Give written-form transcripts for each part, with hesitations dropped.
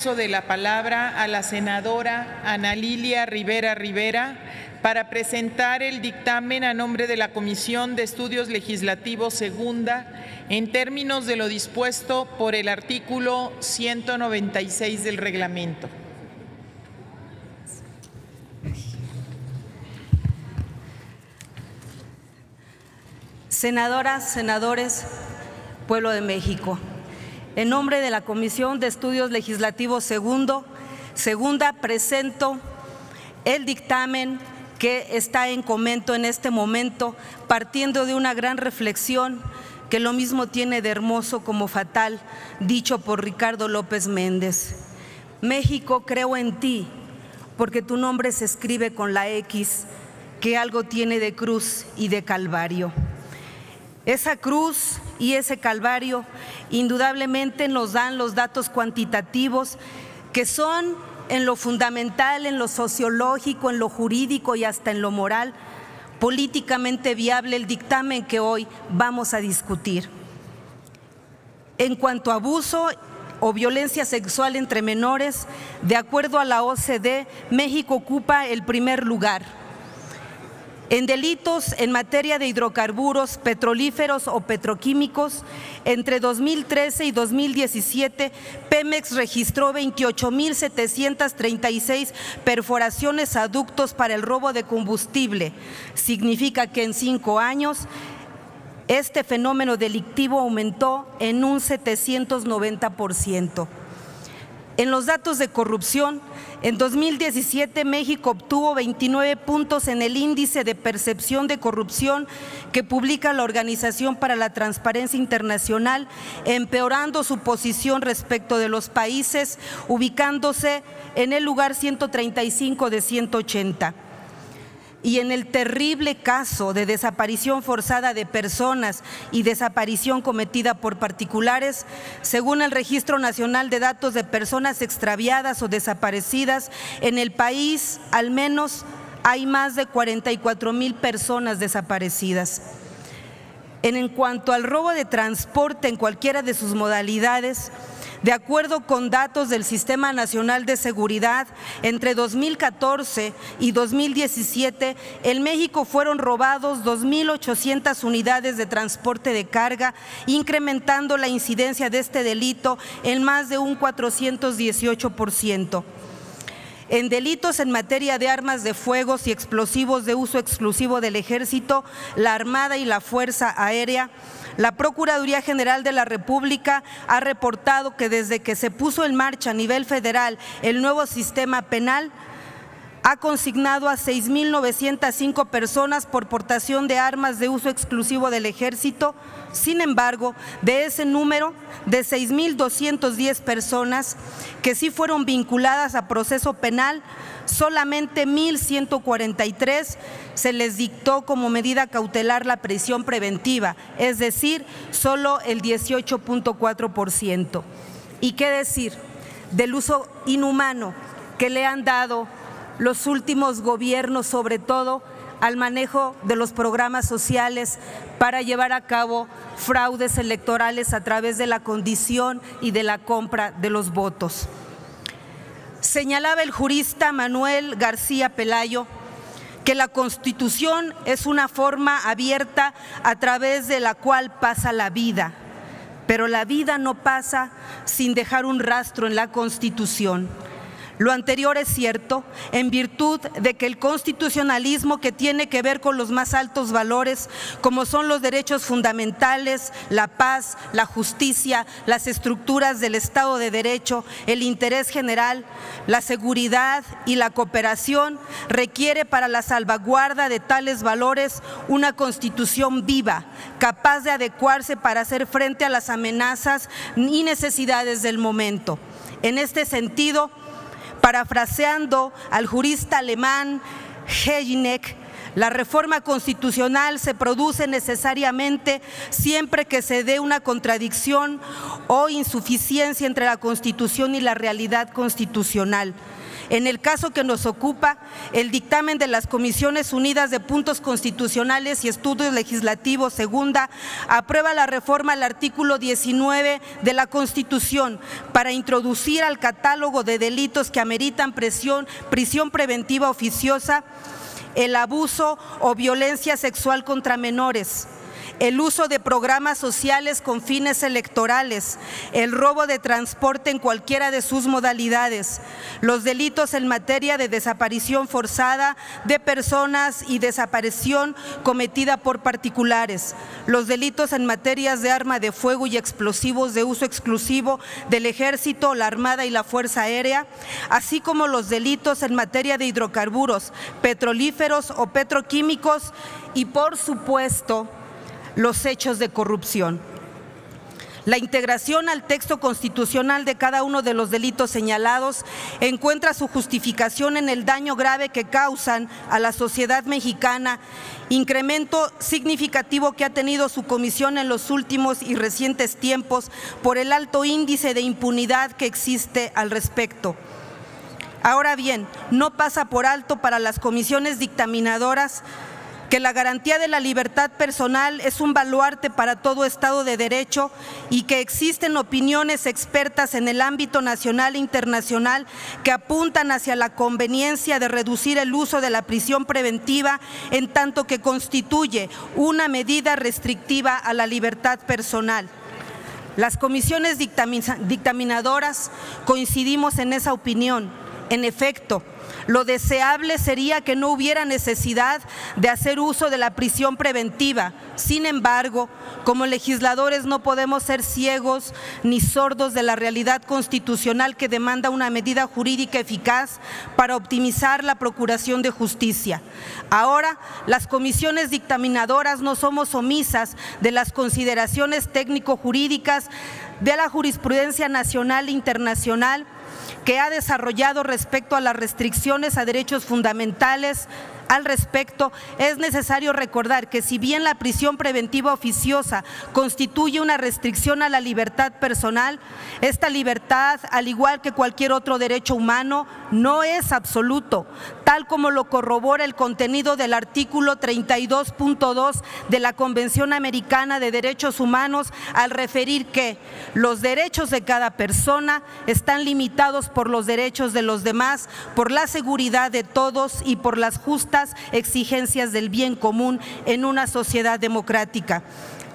De la palabra a la senadora Ana Lilia Rivera Rivera para presentar el dictamen a nombre de la Comisión de Estudios Legislativos Segunda en términos de lo dispuesto por el artículo 196 del reglamento. Senadoras, senadores, pueblo de México. En nombre de la Comisión de Estudios Legislativos Segunda, presento el dictamen que está en comento en este momento, partiendo de una gran reflexión que lo mismo tiene de hermoso como fatal, dicho por Ricardo López Méndez. México, creo en ti, porque tu nombre se escribe con la X, que algo tiene de cruz y de calvario. Esa cruz y ese calvario indudablemente nos dan los datos cuantitativos que son en lo fundamental, en lo sociológico, en lo jurídico y hasta en lo moral, políticamente viable el dictamen que hoy vamos a discutir. En cuanto a abuso o violencia sexual entre menores, de acuerdo a la OCDE, México ocupa el primer lugar. En delitos en materia de hidrocarburos, petrolíferos o petroquímicos, entre 2013 y 2017, Pemex registró 28,736 perforaciones a ductos para el robo de combustible. Significa que en 5 años este fenómeno delictivo aumentó en un 790%. En los datos de corrupción, en 2017 México obtuvo 29 puntos en el índice de percepción de corrupción que publica la Organización para la Transparencia Internacional, empeorando su posición respecto de los países, ubicándose en el lugar 135 de 180. Y en el terrible caso de desaparición forzada de personas y desaparición cometida por particulares, según el Registro Nacional de Datos de Personas Extraviadas o Desaparecidas, en el país al menos hay más de 44,000 personas desaparecidas. En cuanto al robo de transporte en cualquiera de sus modalidades, de acuerdo con datos del Sistema Nacional de Seguridad, entre 2014 y 2017, en México fueron robados 2,800 unidades de transporte de carga, incrementando la incidencia de este delito en más de un 418%. En delitos en materia de armas de fuego y explosivos de uso exclusivo del Ejército, la Armada y la Fuerza Aérea, la Procuraduría General de la República ha reportado que desde que se puso en marcha a nivel federal el nuevo sistema penal, ha consignado a 6,905 personas por portación de armas de uso exclusivo del Ejército. Sin embargo, de ese número de 6,210 personas que sí fueron vinculadas a proceso penal, solamente 1,143 se les dictó como medida cautelar la prisión preventiva, es decir, solo el 18,4%. ¿Y qué decir del uso inhumano que le han dado los últimos gobiernos, sobre todo al manejo de los programas sociales para llevar a cabo fraudes electorales a través de la condición y de la compra de los votos? Señalaba el jurista Manuel García Pelayo que la Constitución es una forma abierta a través de la cual pasa la vida, pero la vida no pasa sin dejar un rastro en la Constitución. Lo anterior es cierto en virtud de que el constitucionalismo, que tiene que ver con los más altos valores, como son los derechos fundamentales, la paz, la justicia, las estructuras del Estado de Derecho, el interés general, la seguridad y la cooperación, requiere para la salvaguarda de tales valores una Constitución viva, capaz de adecuarse para hacer frente a las amenazas y necesidades del momento. En este sentido, parafraseando al jurista alemán Hayek, la reforma constitucional se produce necesariamente siempre que se dé una contradicción o insuficiencia entre la Constitución y la realidad constitucional. En el caso que nos ocupa, el dictamen de las Comisiones Unidas de Puntos Constitucionales y Estudios Legislativos segunda aprueba la reforma al artículo 19 de la Constitución para introducir al catálogo de delitos que ameritan prisión preventiva oficiosa el abuso o violencia sexual contra menores, el uso de programas sociales con fines electorales, el robo de transporte en cualquiera de sus modalidades, los delitos en materia de desaparición forzada de personas y desaparición cometida por particulares, los delitos en materias de arma de fuego y explosivos de uso exclusivo del Ejército, la Armada y la Fuerza Aérea, así como los delitos en materia de hidrocarburos, petrolíferos o petroquímicos y, por supuesto, los hechos de corrupción. La integración al texto constitucional de cada uno de los delitos señalados encuentra su justificación en el daño grave que causan a la sociedad mexicana, incremento significativo que ha tenido su comisión en los últimos y recientes tiempos por el alto índice de impunidad que existe al respecto. Ahora bien, no pasa por alto para las comisiones dictaminadoras que la garantía de la libertad personal es un baluarte para todo Estado de Derecho y que existen opiniones expertas en el ámbito nacional e internacional que apuntan hacia la conveniencia de reducir el uso de la prisión preventiva en tanto que constituye una medida restrictiva a la libertad personal. Las comisiones dictaminadoras coincidimos en esa opinión. En efecto, lo deseable sería que no hubiera necesidad de hacer uso de la prisión preventiva. Sin embargo, como legisladores no podemos ser ciegos ni sordos de la realidad constitucional que demanda una medida jurídica eficaz para optimizar la procuración de justicia. Ahora, las comisiones dictaminadoras no somos omisas de las consideraciones técnico-jurídicas de la jurisprudencia nacional e internacional que ha desarrollado respecto a las restricciones a derechos fundamentales. Al respecto, es necesario recordar que si bien la prisión preventiva oficiosa constituye una restricción a la libertad personal, esta libertad, al igual que cualquier otro derecho humano, no es absoluto, tal como lo corrobora el contenido del artículo 32.2 de la Convención Americana de Derechos Humanos al referir que los derechos de cada persona están limitados por los derechos de los demás, por la seguridad de todos y por las justas exigencias del bien común en una sociedad democrática.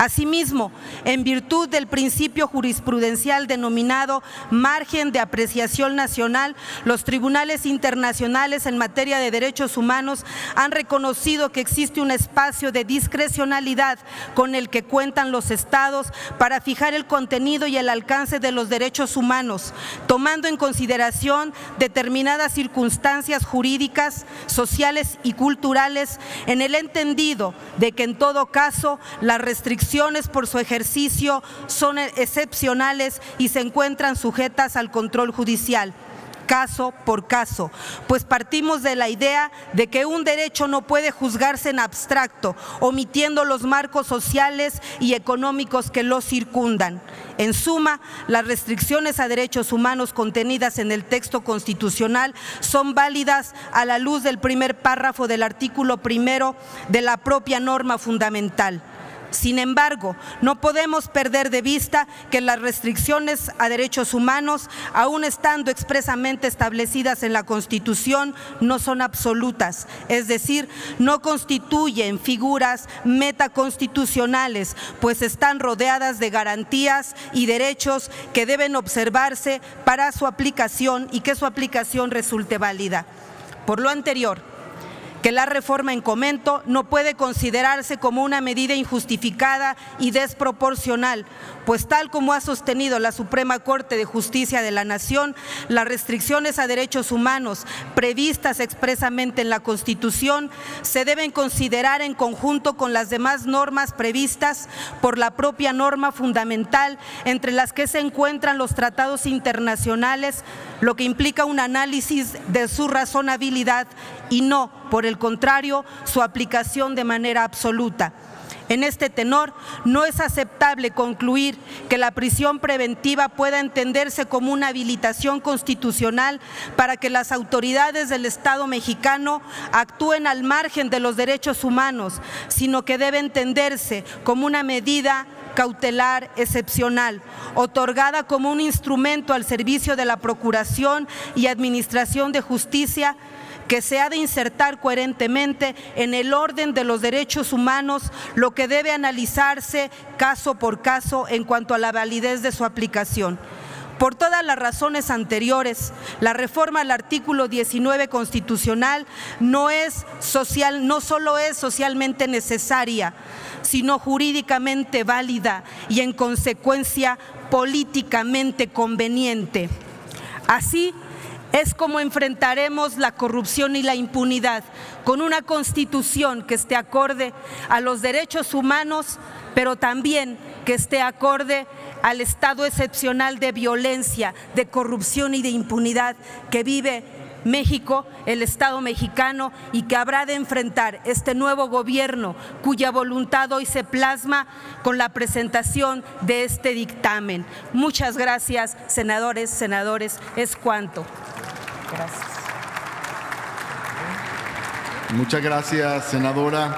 Asimismo, en virtud del principio jurisprudencial denominado margen de apreciación nacional, los tribunales internacionales en materia de derechos humanos han reconocido que existe un espacio de discrecionalidad con el que cuentan los estados para fijar el contenido y el alcance de los derechos humanos, tomando en consideración determinadas circunstancias jurídicas, sociales y culturales, en el entendido de que en todo caso las restricciones por su ejercicio son excepcionales y se encuentran sujetas al control judicial, caso por caso, pues partimos de la idea de que un derecho no puede juzgarse en abstracto, omitiendo los marcos sociales y económicos que lo circundan. En suma, las restricciones a derechos humanos contenidas en el texto constitucional son válidas a la luz del primer párrafo del artículo primero de la propia norma fundamental. Sin embargo, no podemos perder de vista que las restricciones a derechos humanos, aun estando expresamente establecidas en la Constitución, no son absolutas, es decir, no constituyen figuras metaconstitucionales, pues están rodeadas de garantías y derechos que deben observarse para su aplicación y que su aplicación resulte válida. Por lo anterior, que la reforma en comento no puede considerarse como una medida injustificada y desproporcional, pues tal como ha sostenido la Suprema Corte de Justicia de la Nación, las restricciones a derechos humanos previstas expresamente en la Constitución se deben considerar en conjunto con las demás normas previstas por la propia norma fundamental, entre las que se encuentran los tratados internacionales, lo que implica un análisis de su razonabilidad y no, por el contrario, su aplicación de manera absoluta. En este tenor, no es aceptable concluir que la prisión preventiva pueda entenderse como una habilitación constitucional para que las autoridades del Estado mexicano actúen al margen de los derechos humanos, sino que debe entenderse como una medida cautelar excepcional, otorgada como un instrumento al servicio de la Procuración y Administración de Justicia, que se ha de insertar coherentemente en el orden de los derechos humanos, lo que debe analizarse caso por caso en cuanto a la validez de su aplicación. Por todas las razones anteriores, la reforma al artículo 19 constitucional no solo es socialmente necesaria, sino jurídicamente válida y en consecuencia políticamente conveniente. Así es como enfrentaremos la corrupción y la impunidad, con una Constitución que esté acorde a los derechos humanos, pero también que esté acorde al estado excepcional de violencia, de corrupción y de impunidad que vive México, el Estado mexicano, y que habrá de enfrentar este nuevo gobierno, cuya voluntad hoy se plasma con la presentación de este dictamen. Muchas gracias, senadores, es cuanto. Gracias. Muchas gracias, senadora.